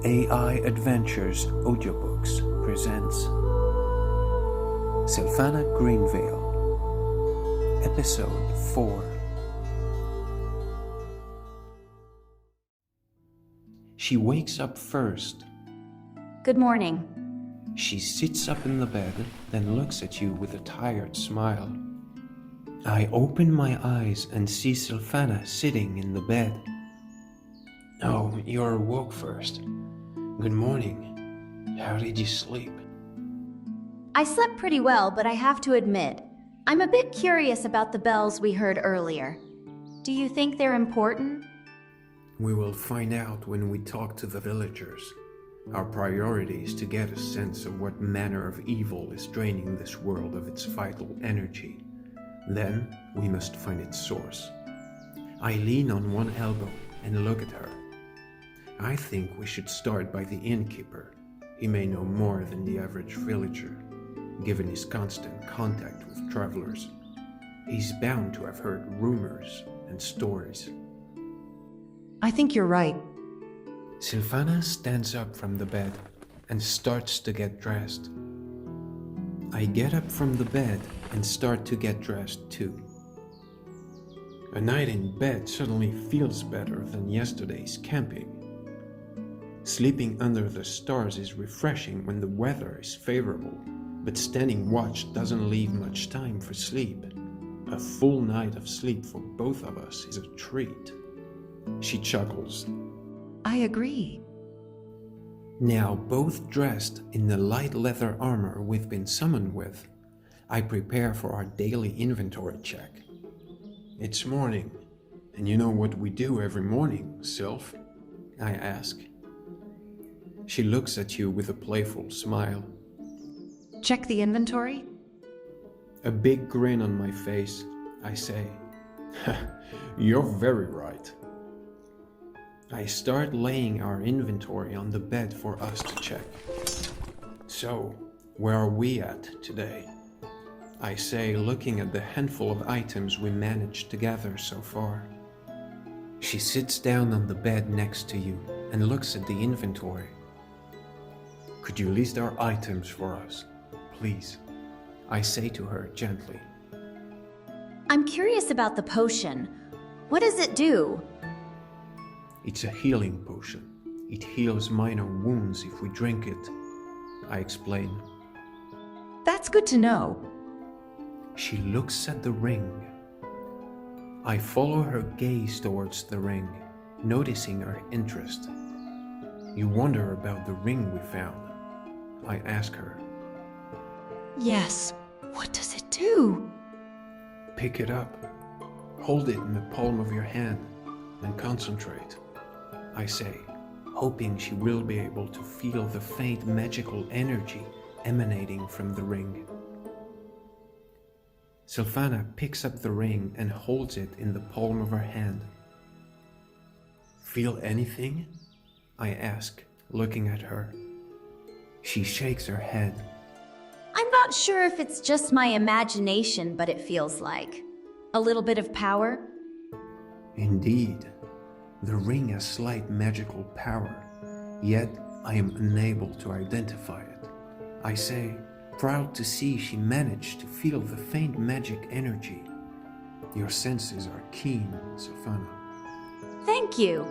AI Adventures Audiobooks presents Sylfana Greenvale, Episode 4. She wakes up first. Good morning. She sits up in the bed, then looks at you with a tired smile. I open my eyes and see Sylfana sitting in the bed. Oh, you're awoke first. Good morning. How did you sleep? I slept pretty well, but I have to admit, I'm a bit curious about the bells we heard earlier. Do you think they're important? We will find out when we talk to the villagers. Our priority is to get a sense of what manner of evil is draining this world of its vital energy. Then we must find its source. I lean on one elbow and look at her. I think we should start by the innkeeper. He may know more than the average villager, given his constant contact with travelers. He's bound to have heard rumors and stories. I think you're right. Sylfana stands up from the bed and starts to get dressed. I get up from the bed and start to get dressed too. A night in bed suddenly feels better than yesterday's camping. Sleeping under the stars is refreshing when the weather is favorable, but standing watch doesn't leave much time for sleep. A full night of sleep for both of us is a treat. She chuckles. I agree. Now both dressed in the light leather armor we've been summoned with, I prepare for our daily inventory check. It's morning, and you know what we do every morning, Sylph? I ask. She looks at you with a playful smile. Check the inventory? A big grin on my face, I say. You're very right. I start laying our inventory on the bed for us to check. So, where are we at today? I say, looking at the handful of items we managed to gather so far. She sits down on the bed next to you and looks at the inventory. Could you list our items for us, please? I say to her gently. I'm curious about the potion. What does it do? It's a healing potion. It heals minor wounds if we drink it, I explain. That's good to know. She looks at the ring. I follow her gaze towards the ring, noticing her interest. You wonder about the ring we found, I ask her. Yes. What does it do? Pick it up. Hold it in the palm of your hand and concentrate, I say, hoping she will be able to feel the faint magical energy emanating from the ring. Sylfana picks up the ring and holds it in the palm of her hand. Feel anything? I ask, looking at her. She shakes her head. I'm not sure if it's just my imagination, but it feels like a little bit of power. Indeed, the ring has slight magical power, yet I am unable to identify it. I say, proud to see she managed to feel the faint magic energy. Your senses are keen, Sylfana. Thank you.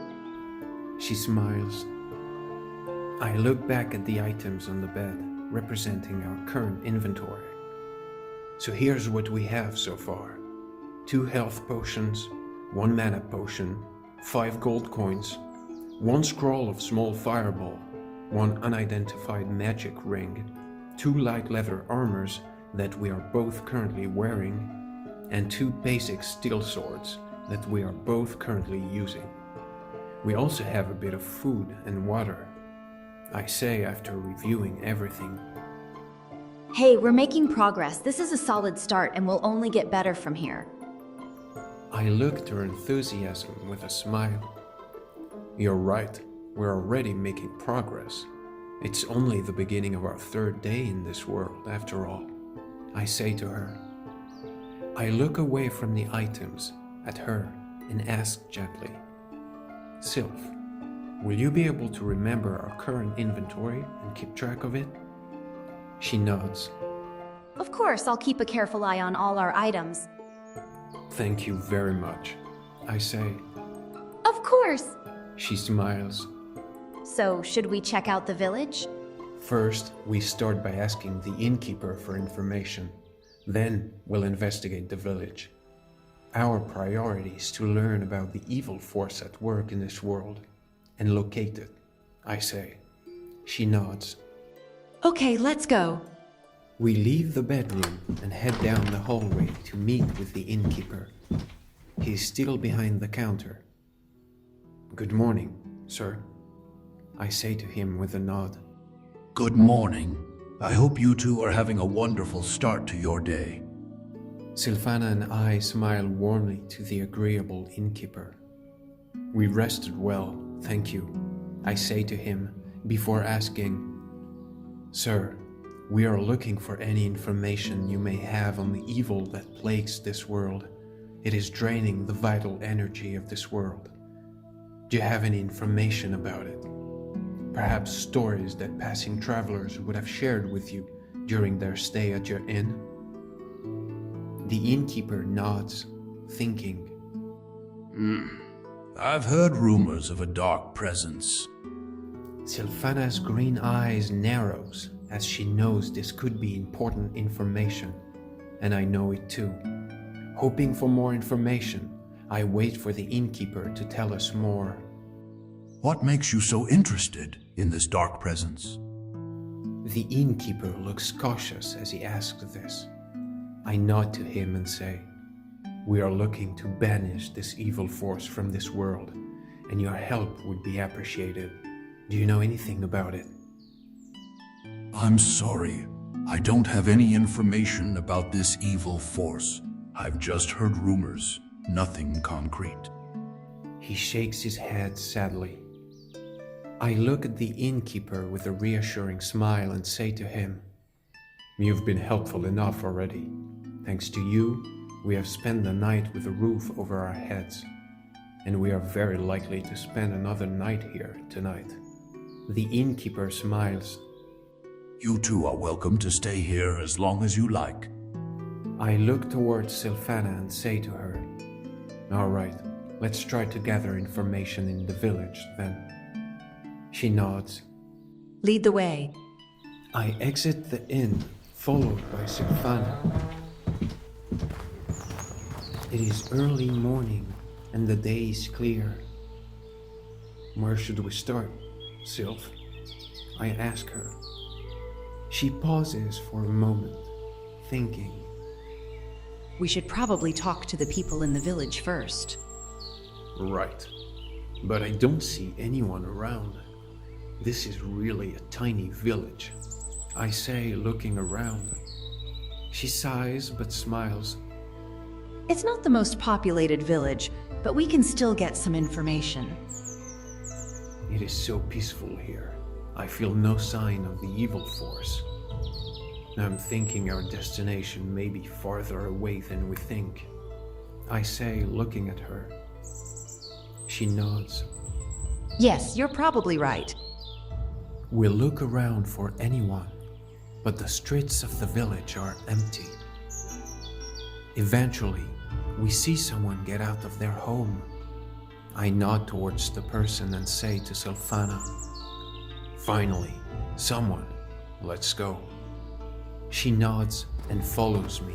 She smiles. I look back at the items on the bed, representing our current inventory. So here's what we have so far. 2 health potions, 1 mana potion, 5 gold coins, 1 scroll of small fireball, 1 unidentified magic ring, 2 light leather armors that we are both currently wearing, and 2 basic steel swords that we are both currently using. We also have a bit of food and water, I say after reviewing everything. Hey, we're making progress. This is a solid start and we'll only get better from here. I look at her enthusiasm with a smile. You're right, we're already making progress. It's only the beginning of our 3rd day in this world, after all, I say to her. I look away from the items, at her, and ask gently, Sylph, will you be able to remember our current inventory and keep track of it? She nods. Of course, I'll keep a careful eye on all our items. Thank you very much, I say. Of course! She smiles. So, should we check out the village? First, we start by asking the innkeeper for information. Then, we'll investigate the village. Our priority is to learn about the evil force at work in this world and locate it, I say. She nods. Okay, let's go. We leave the bedroom and head down the hallway to meet with the innkeeper. He's still behind the counter. Good morning, sir, I say to him with a nod. Good morning. I hope you two are having a wonderful start to your day. Sylfana and I smile warmly to the agreeable innkeeper. We rested well, thank you, I say to him before asking, Sir, we are looking for any information you may have on the evil that plagues this world. It is draining the vital energy of this world. Do you have any information about it? Perhaps stories that passing travelers would have shared with you during their stay at your inn? The innkeeper nods, thinking. I've heard rumors of a dark presence. Sylfana's green eyes narrows as she knows this could be important information, and I know it too. Hoping for more information, I wait for the innkeeper to tell us more. What makes you so interested in this dark presence? The innkeeper looks cautious as he asks this. I nod to him and say, We are looking to banish this evil force from this world, and your help would be appreciated. Do you know anything about it? I'm sorry. I don't have any information about this evil force. I've just heard rumors, nothing concrete. He shakes his head sadly. I look at the innkeeper with a reassuring smile and say to him, You've been helpful enough already. Thanks to you, we have spent the night with a roof over our heads, and we are very likely to spend another night here tonight. The innkeeper smiles. You two are welcome to stay here as long as you like. I look towards Sylfana and say to her, All right, let's try to gather information in the village then. She nods. Lead the way. I exit the inn, followed by Sylfana. It is early morning, and the day is clear. Where should we start, Sylph? I ask her. She pauses for a moment, thinking. We should probably talk to the people in the village first. Right, but I don't see anyone around. This is really a tiny village, I say, looking around. She sighs but smiles. It's not the most populated village, but we can still get some information. It is so peaceful here. I feel no sign of the evil force. I'm thinking our destination may be farther away than we think, I say, looking at her. She nods. Yes, you're probably right. We look around for anyone, but the streets of the village are empty. Eventually, we see someone get out of their home. I nod towards the person and say to Sylfana, Finally, someone. Let's go. She nods and follows me.